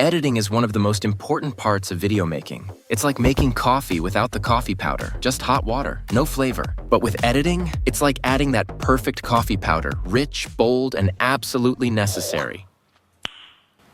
Editing is one of the most important parts of video making. It's like making coffee without the coffee powder, just hot water, no flavor. But with editing, it's like adding that perfect coffee powder, rich, bold, and absolutely necessary.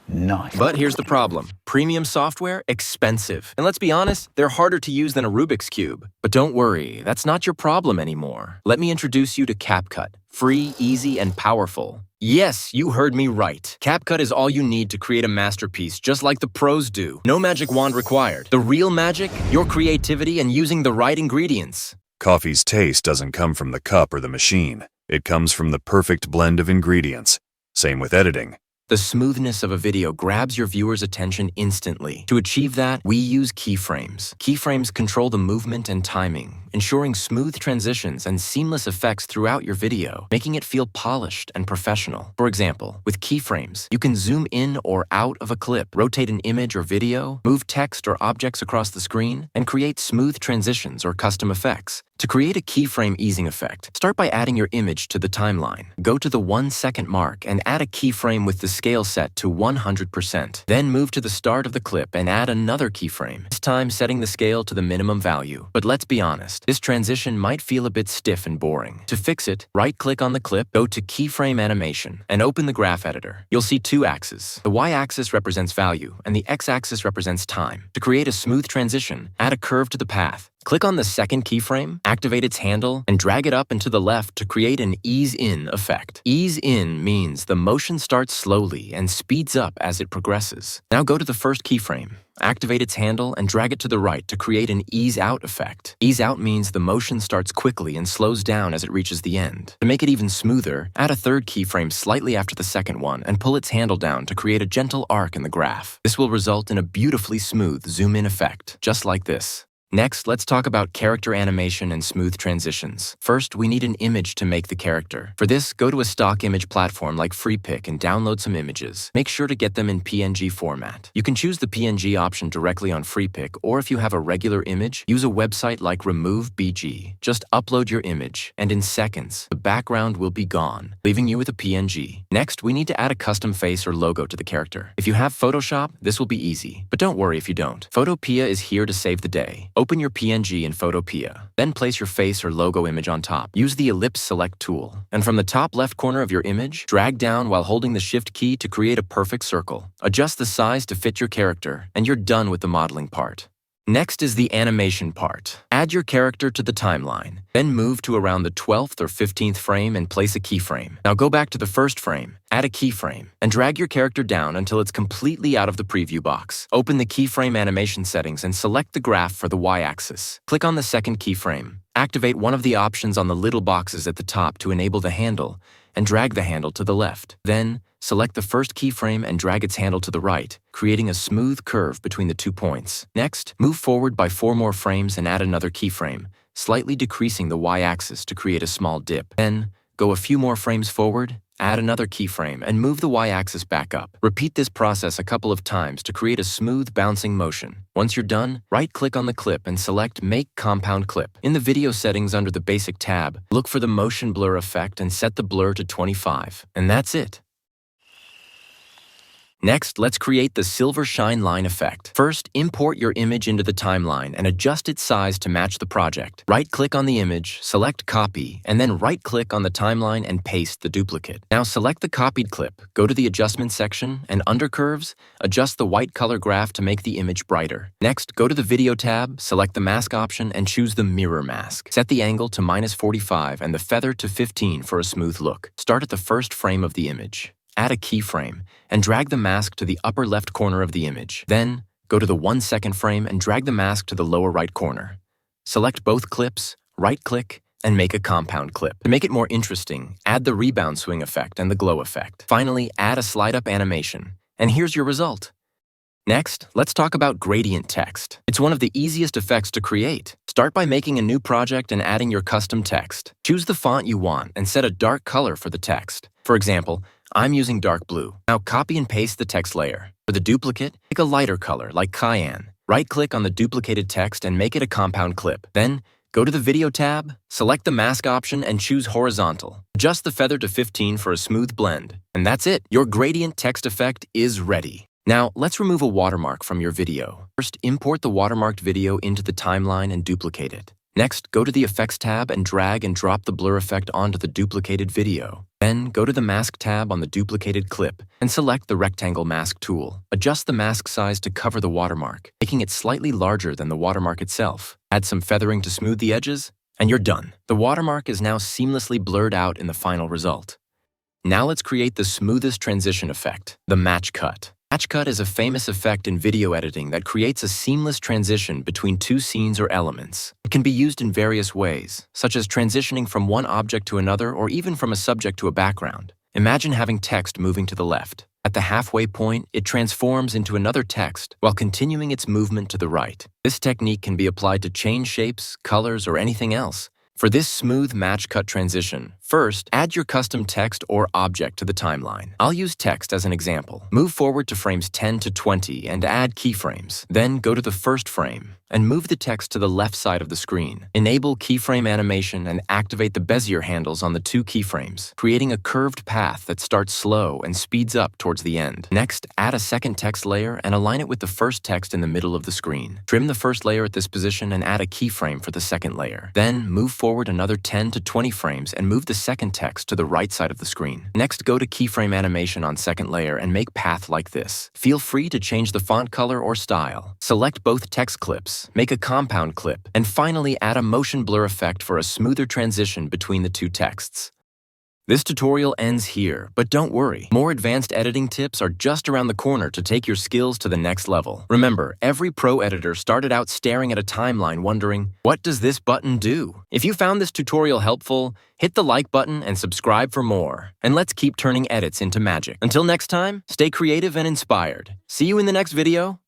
Nice. But here's the problem. Premium software, expensive. And let's be honest, they're harder to use than a Rubik's Cube. But don't worry, that's not your problem anymore. Let me introduce you to CapCut. Free, easy, and powerful. Yes, you heard me right. CapCut is all you need to create a masterpiece, just like the pros do. No magic wand required. The real magic, your creativity and using the right ingredients. Coffee's taste doesn't come from the cup or the machine. It comes from the perfect blend of ingredients. Same with editing. The smoothness of a video grabs your viewer's attention instantly. To achieve that, we use keyframes. Keyframes control the movement and timing, ensuring smooth transitions and seamless effects throughout your video, making it feel polished and professional. For example, with keyframes, you can zoom in or out of a clip, rotate an image or video, move text or objects across the screen, and create smooth transitions or custom effects. To create a keyframe easing effect, start by adding your image to the timeline. Go to the 1-second mark and add a keyframe with the scale set to 100%. Then move to the start of the clip and add another keyframe, this time setting the scale to the minimum value. But let's be honest, this transition might feel a bit stiff and boring. To fix it, right-click on the clip, go to Keyframe Animation, and open the graph editor. You'll see two axes. The y-axis represents value, and the x-axis represents time. To create a smooth transition, add a curve to the path. Click on the second keyframe, activate its handle, and drag it up and to the left to create an ease-in effect. Ease-in means the motion starts slowly and speeds up as it progresses. Now go to the first keyframe, activate its handle, and drag it to the right to create an ease-out effect. Ease-out means the motion starts quickly and slows down as it reaches the end. To make it even smoother, add a third keyframe slightly after the second one and pull its handle down to create a gentle arc in the graph. This will result in a beautifully smooth zoom-in effect, just like this. Next, let's talk about character animation and smooth transitions. First, we need an image to make the character. For this, go to a stock image platform like FreePic and download some images. Make sure to get them in PNG format. You can choose the PNG option directly on FreePic, or if you have a regular image, use a website like RemoveBG. Just upload your image, and in seconds, the background will be gone, leaving you with a PNG. Next, we need to add a custom face or logo to the character. If you have Photoshop, this will be easy, but don't worry if you don't. Photopea is here to save the day. Open your PNG in Photopea. Then place your face or logo image on top. Use the Ellipse Select tool. And from the top left corner of your image, drag down while holding the Shift key to create a perfect circle. Adjust the size to fit your character, and you're done with the modeling part. Next is the animation part. Add your character to the timeline. Then move to around the 12th or 15th frame and place a keyframe. Now go back to the first frame, add a keyframe, and drag your character down until it's completely out of the preview box. Open the keyframe animation settings and select the graph for the y-axis. Click on the second keyframe. Activate one of the options on the little boxes at the top to enable the handle, and drag the handle to the left. Then, select the first keyframe and drag its handle to the right, creating a smooth curve between the 2 points. Next, move forward by 4 more frames and add another keyframe, slightly decreasing the y-axis to create a small dip. Then, go a few more frames forward, add another keyframe, and move the y-axis back up. Repeat this process a couple of times to create a smooth bouncing motion. Once you're done, right-click on the clip and select Make Compound Clip. In the video settings under the Basic tab, look for the motion blur effect and set the blur to 25. And that's it. Next, let's create the silver shine line effect. First, import your image into the timeline and adjust its size to match the project. Right-click on the image, select Copy, and then right-click on the timeline and paste the duplicate. Now select the copied clip, go to the Adjustment section, and under Curves, adjust the white color graph to make the image brighter. Next, go to the Video tab, select the Mask option, and choose the Mirror Mask. Set the angle to -45 and the feather to 15 for a smooth look. Start at the first frame of the image. Add a keyframe, and drag the mask to the upper left corner of the image. Then, go to the 1-second frame and drag the mask to the lower right corner. Select both clips, right-click, and make a compound clip. To make it more interesting, add the rebound swing effect and the glow effect. Finally, add a slide-up animation. And here's your result. Next, let's talk about gradient text. It's one of the easiest effects to create. Start by making a new project and adding your custom text. Choose the font you want and set a dark color for the text. For example, I'm using dark blue. Now copy and paste the text layer. For the duplicate, pick a lighter color like cayenne. Right-click on the duplicated text and make it a compound clip. Then, go to the Video tab, select the Mask option and choose Horizontal. Adjust the feather to 15 for a smooth blend. And that's it. Your gradient text effect is ready. Now, let's remove a watermark from your video. First, import the watermarked video into the timeline and duplicate it. Next, go to the Effects tab and drag and drop the blur effect onto the duplicated video. Then, go to the Mask tab on the duplicated clip and select the Rectangle Mask tool. Adjust the mask size to cover the watermark, making it slightly larger than the watermark itself. Add some feathering to smooth the edges, and you're done. The watermark is now seamlessly blurred out in the final result. Now let's create the smoothest transition effect, the match cut. Match cut is a famous effect in video editing that creates a seamless transition between two scenes or elements. It can be used in various ways, such as transitioning from one object to another or even from a subject to a background. Imagine having text moving to the left. At the halfway point, it transforms into another text while continuing its movement to the right. This technique can be applied to change shapes, colors, or anything else. For this smooth match cut transition, first, add your custom text or object to the timeline. I'll use text as an example. Move forward to frames 10 to 20 and add keyframes. Then go to the first frame and move the text to the left side of the screen. Enable keyframe animation and activate the Bezier handles on the two keyframes, creating a curved path that starts slow and speeds up towards the end. Next, add a second text layer and align it with the first text in the middle of the screen. Trim the first layer at this position and add a keyframe for the second layer. Then, move forward another 10 to 20 frames and move the second text to the right side of the screen. Next, go to keyframe animation on second layer and make path like this. Feel free to change the font color or style. Select both text clips, make a compound clip, and finally add a motion blur effect for a smoother transition between the two texts. This tutorial ends here, but don't worry. More advanced editing tips are just around the corner to take your skills to the next level. Remember, every pro editor started out staring at a timeline wondering, what does this button do? If you found this tutorial helpful, hit the like button and subscribe for more. And let's keep turning edits into magic. Until next time, stay creative and inspired. See you in the next video.